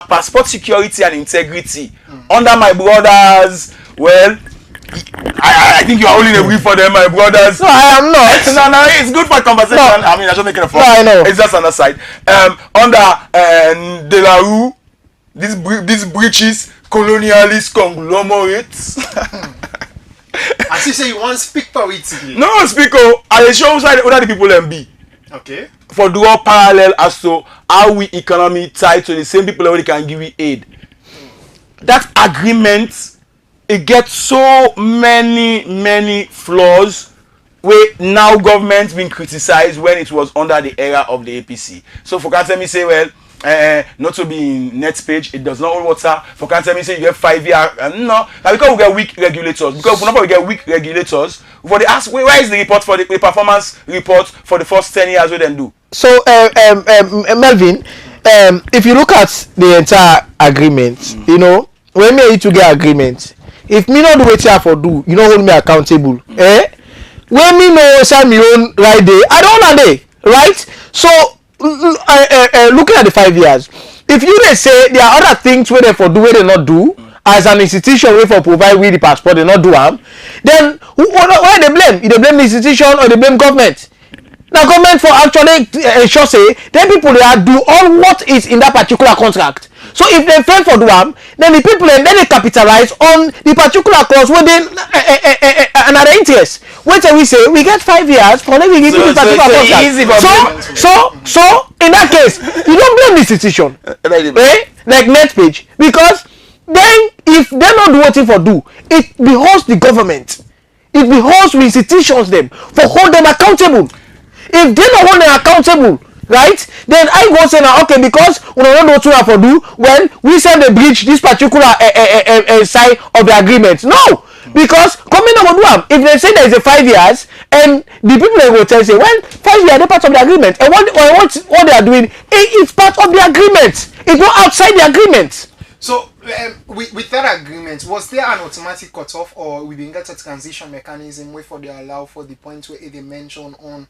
passport security and integrity under my brothers. Well, I think you are holding a brief for them, my brothers. No, I am not. No, it's good for conversation. No. I mean, I'm just making a fun. No, I know. It's just on the side. Under De La Rue, these breaches, colonialist conglomerates. As you say, you want to speak for it today. No, speak. I show side other the people and be. Okay. For draw parallel as to how we economy tied to the same people that can give you aid. That agreement, it gets so many flaws where now government being criticized when it was under the era of the APC. So for can't me say, well, not to be in NETPAGE, it does not hold water. For can't me say you have 5 years. No, now because we get weak regulators. Because we get weak regulators, for the ask where is the report for the performance report for the first 10 years we then do? So Melvin, if you look at the entire agreement, you know, when me to get agreement, if me not do what I for do, you know hold me accountable. When me know sign me own right day, I don't know day, right? So looking at the 5 years, if you they say there are other things where they for do where they not do, as an institution where for provide with the passport they not do them, then why they blame? They blame the institution or they blame government? Now government for actually ensure say then people they are do all what is in that particular contract. So if they fail for do them, then the people then they capitalize on the particular clause where they another interest. Wait till we say we get 5 years for them we give you this particular contract. So in that case, you don't blame the institution, like NETPAGE, because then if they not do what it for do, it beholds the government, it beholds the institutions them for hold them accountable. If they don't hold them accountable, right, then I go say now okay because we don't know what we have to do when we say they breach this particular side of the agreement. No, because coming over do them. If they say there is a 5 years and the people they will tell say well 5 years they part of the agreement and what they are doing it's part of the agreement. It's not outside the agreement. So with that agreement, was there an automatic cutoff or we been get a transition mechanism where for they allow for the point where they mention on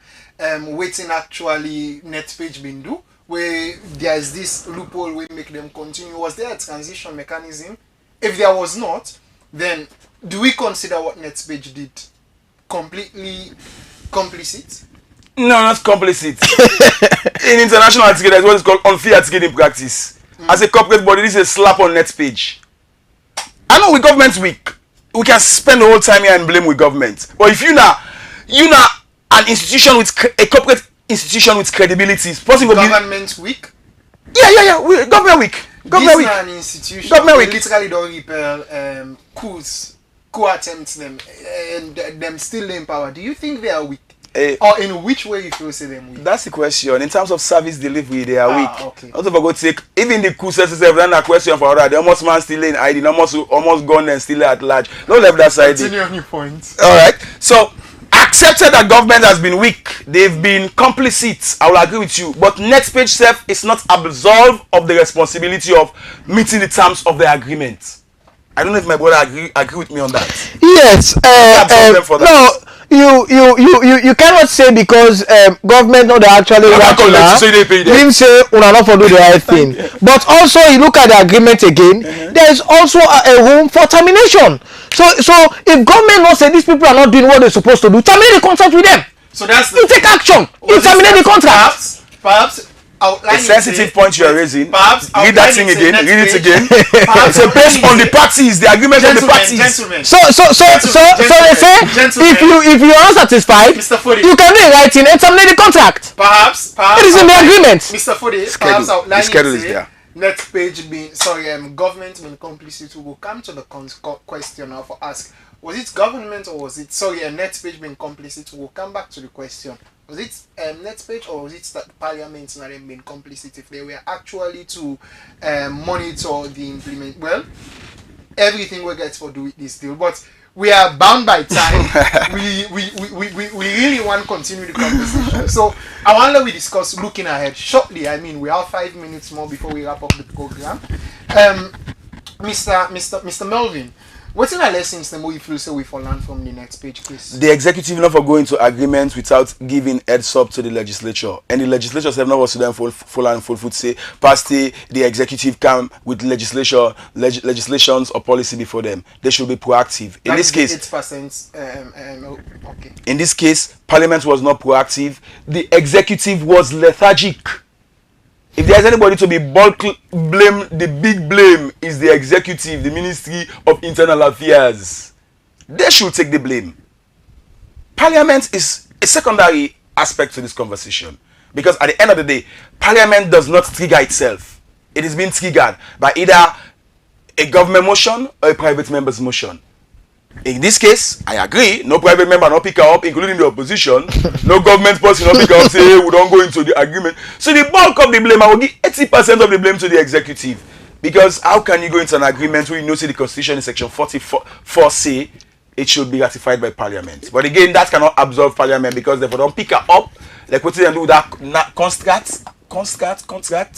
waiting actually NETPAGE been do where there is this loophole we make them continue? Was there a transition mechanism? If there was not, then do we consider what NETPAGE did completely complicit? No, not complicit. In international etiquette, that's what is called unfair etiquette in practice. As a corporate body, this is a slap on NETPAGE. I know with government's weak, we can spend the whole time here and blame with government. But if you now an institution with a corporate institution with credibility, government weak. Yeah. Government weak. Government weak. An institution. Government weak. Literally don't repel coup attempts them, and them still in power. Do you think they are weak? Or in which way you feel say them weak? That's the question. In terms of service delivery, they are weak. Okay. Also, for God's sake, even the coup services have done a question for that. They almost man still in ID, almost gone and still at large. No left that side. Continue on your point. All right. So, accepted that government has been weak. They've been complicit. I will agree with you. But NETPAGE self is not absolved of the responsibility of meeting the terms of the agreement. I don't know if my brother agree with me on that. Yes. No. You cannot say because government not actually watching means say una not for do the right thing. But also you look at the agreement again, there is also a room for termination. So if government not say these people are not doing what they're supposed to do, terminate the contract with them. So that's you take action. You terminate the contract. Perhaps a sensitive point you are raising. Perhaps read that thing again. Read it again. So based on the parties, the agreement of the parties. So they say if you are unsatisfied, you can do it writing and terminate the contract. Perhaps it is in the agreement. Mr. Fode, perhaps outlining say NETPAGE being government being complicit. We will come to the question now for ask. Was it government or was it NETPAGE being complicit? We will come back to the question. Was it NETPAGE or was it that Parliament not been complicit if they were actually to monitor the implement? Well, everything we get for do with this deal, but we are bound by time. we really want to continue the conversation. So I want to discuss looking ahead shortly. I mean, we have 5 minutes more before we wrap up the program. Mr. Melvin, What's in the lessons the more you feel so we for learn from the NETPAGE case? The executive not for going to agreement without giving heads up to the legislature, and the legislature have not was to them full and full foot say past the executive come with legislations or policy before them. They should be proactive. In this case, 8%. Okay. In this case, Parliament was not proactive. The executive was lethargic. If there's anybody to be bulk blame, the big blame is the executive, the Ministry of Internal Affairs. They should take the blame. Parliament is a secondary aspect to this conversation, because at the end of the day, Parliament does not trigger itself. It is being triggered by either a government motion or a private member's motion. In this case, I agree, no private member not pick her up, including the opposition. No government person not pick her up, say, hey, we don't go into the agreement. So the bulk of the blame, I will give 80% of the blame to the executive. Because how can you go into an agreement where you know see the constitution in section 44 say it should be ratified by Parliament? But again, that cannot absolve Parliament, because if they don't pick her up, like what they do with that contract.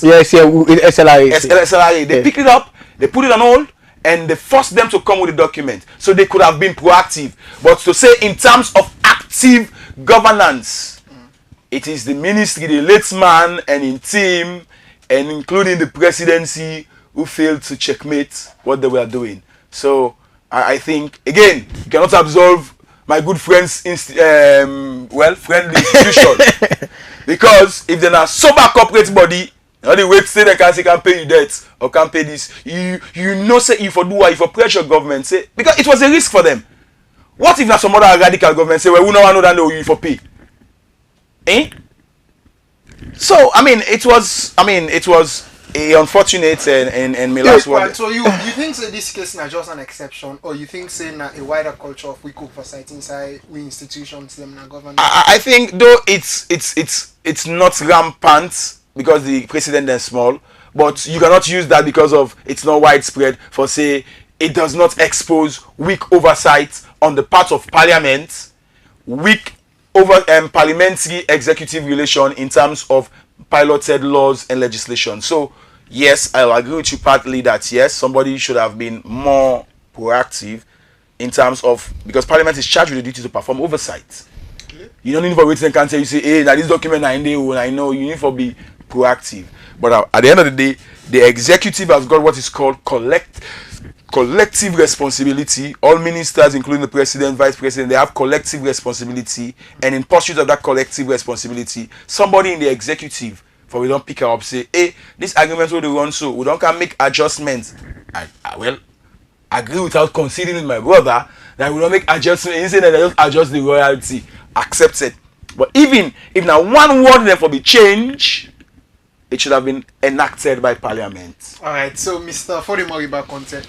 Yes, yeah, SLRA. They pick it up, they put it on hold, and they forced them to come with a document. So they could have been proactive. But to say in terms of active governance, it is the ministry, the late man and in team, and including the presidency, who failed to checkmate what they were doing. So I think, again, you cannot absolve my good friend's friendly institution. Because if they're a sober corporate body, now the wait say they can pay you debt or can pay this. You know say if you do what, if you pressure government say, because it was a risk for them. What if now some other radical government say, well, we don't know that no you for pay? So it was a unfortunate and my last word. So you think say this case is just an exception, or you think say na a wider culture of weak oversight inside we institutions them na government? I think though it's not rampant, because the precedent is small, but you cannot use that because of it's not widespread for say it does not expose weak oversight on the part of Parliament, weak over parliamentary executive relation in terms of piloted laws and legislation. So yes, I'll agree with you partly that yes, somebody should have been more proactive in terms of, because Parliament is charged with the duty to perform oversight. You don't need for waiting and can't tell you say, hey, now this document I know, you need for be proactive. But at the end of the day, the executive has got what is called collective responsibility. All ministers, including the president, vice president, they have collective responsibility, and in pursuit of that collective responsibility, somebody in the executive, for we don't pick her up, say, hey, this agreement will run, so we don't can make adjustments. I agree without conceding with my brother that we don't make adjustments, instead that they just adjust the royalty. Accepted. But even if now one word therefore be changed, it should have been enacted by Parliament. Alright, so Mr. Fodemoriba Conte,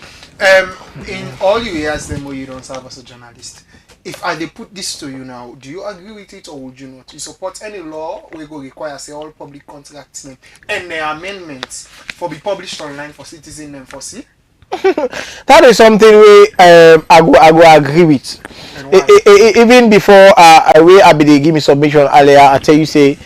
in all your years then you don't serve as a journalist, if I they put this to you now, do you agree with it or would you not? You support any law we go require say all public contracts name and their amendments for be published online for citizen and for see? That is something we I go agree with. Even before I be they give me submission earlier, I tell you say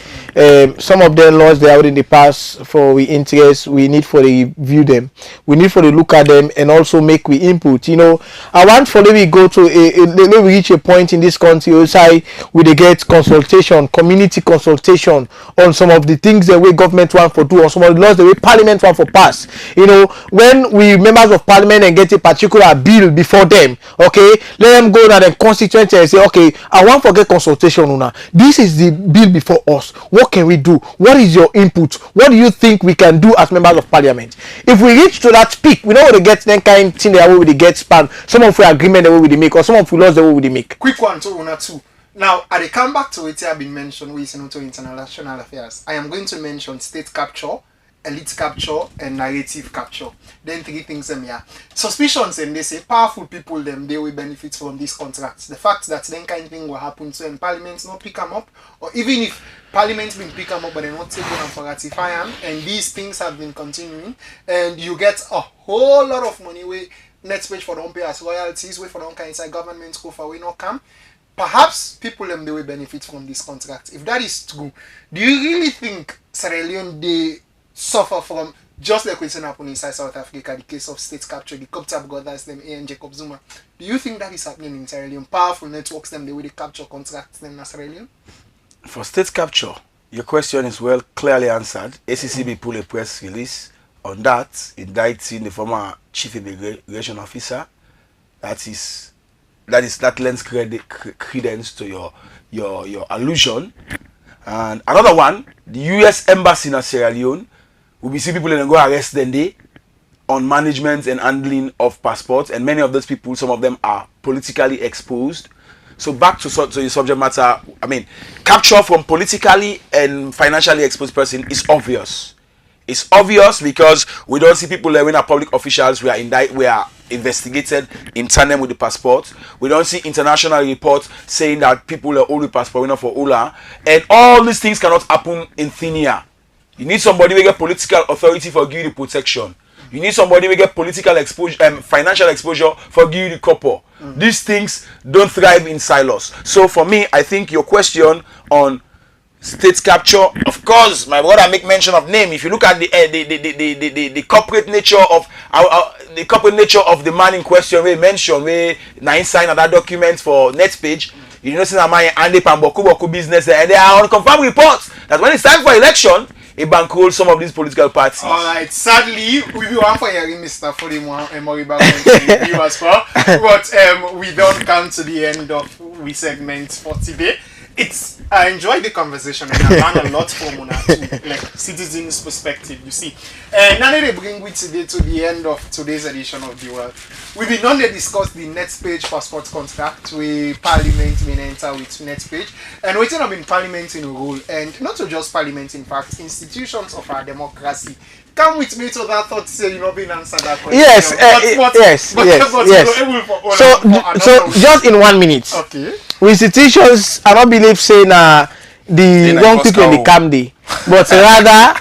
some of them laws they are in the past for we interest, we need for the review them, we need for the look at them and also make we input. You know, I want for we go to let we reach a point in this country outside we they get consultation, community consultation on some of the things the way government want for do, or some of the laws the way Parliament want for pass. You know, when we members of Parliament and get a particular bill before them, okay, let them go now the constituency and say, okay, I want to get consultation now. This is the bill before us. What can we do? What is your input? What do you think we can do as members of Parliament? If we reach to that peak, we know where they get that kind of thing the way we get span, some of the agreement the way we make, or some of the laws the way we make. Quick one to one or two. Now, I they come back to it have been mentioned with to international affairs. I am going to mention state capture, elite capture, and narrative capture. Then three things them here. Suspicions and they say powerful people them they will benefit from these contracts. The fact that then kind of thing will happen to them, Parliament not pick them up, or even if Parliament been pick them up but they not taking them for ratify them, and these things have been continuing, and you get a whole lot of money where NETPAGE for don't pay as royalties, where for don't kind inside government go for we not come. Perhaps people them they will benefit from this contract. If that is true, do you really think Sierra Leone they suffer from just like what's happening inside South Africa, the case of state capture, the Coptab brothers, them A and Jacob Zuma. Do you think that is happening in Sierra Leone? Powerful networks, them the way they capture contracts, them in Sierra Leone? For state capture, your question is well clearly answered. ACCB pulled a press release on that, indicting the former chief immigration officer. That lends credence to your allusion. And another one, the U.S. Embassy in Sierra Leone, will be see people and go arrest them there on management and handling of passports, and many of those people, some of them are politically exposed. So back to your subject matter, I mean, capture from politically and financially exposed person is obvious. It's obvious because we don't see people when are public officials, we are investigated in tandem with the passport. We don't see international reports saying that people are only passport for Ola, and all these things cannot happen in thin air. You need somebody who get political authority for give you the protection. You need somebody who get political exposure, financial exposure for give you the copper. These things don't thrive in silos. So for me, I think your question on state capture, of course, my brother make mention of name. If you look at the corporate nature of the man in question, we mentioned we now sign that document for NETPAGE. You know, say my Andy Pamboku business, and they are on confirmed reports that when it's time for election, it bankroll some of these political parties. Alright, sadly, we will want for hearing Mr. Fodimo and Moriba viewers for, but we don't come to the end of we segment for today. I enjoyed the conversation and I learned a lot from Mona too, like citizens' perspective, you see. And now they bring we today to the end of today's edition of The World. We've been on to discuss the NETPAGE passport contract with Parliament may enter with NETPAGE, and waiting on in Parliament in a role, and not to just Parliament, in fact, institutions of our democracy. Come with me to that thought, say you know being answered that question. Yes, yes. So just in 1 minute. Okay. Institutions, I don't believe say the wrong people in the camp day, but rather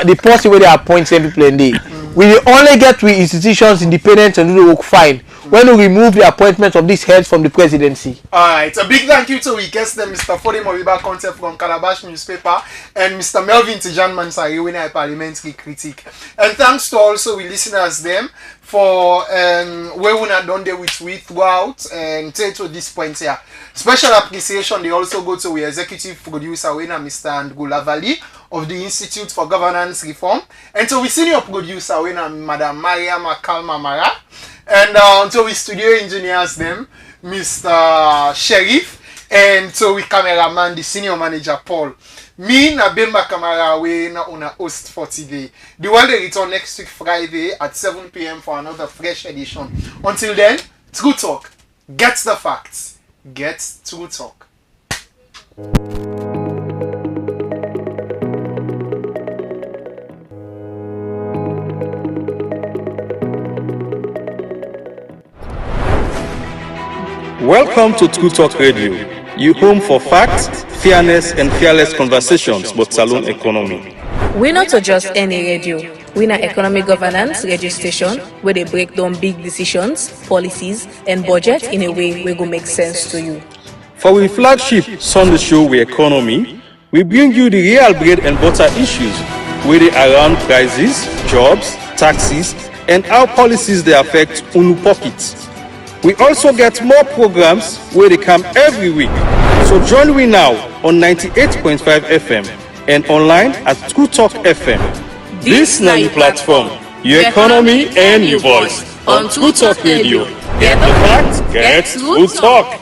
the policy where they appoint some people in there. We only get to institutions independent and do the work fine when we remove the appointment of these heads from the presidency. Alright, a big thank you to we guest them, Mr. Fode Moriba Concept from Calabash newspaper, and Mr. Melvin Tijan Mansari, winner a parliamentary critic. And thanks to also we listeners them for where we not done there with we throughout and take to this point here. Special appreciation they also go to the executive producer winner Mr. Andgula Valley of the Institute for Governance Reform, and to we senior producer winner Madam Maria Makalma Mara, and to we studio engineers them Mr. Sheriff, and to we cameraman the senior manager Paul. Me na Bemba Kamara we na una host for today. The one they return next week Friday at 7 p.m. for another fresh edition. Until then, True Talk. Get the facts. Get True Talk. Welcome to True Talk Radio, your home for facts, fairness, and fearless conversations about saloon economy. We're not just any radio. We're an economic governance radio station where they break down big decisions, policies, and budget in a way where will make sense to you. For our flagship Sunday show with economy, we bring you the real bread and butter issues where they around prices, jobs, taxes, and how policies they affect unu pockets. We also get more programs where they come every week. So join me now on 98.5 FM and online at True Talk FM. This now your platform, your economy and your voice on True Talk Radio. Get the facts, get True Talk.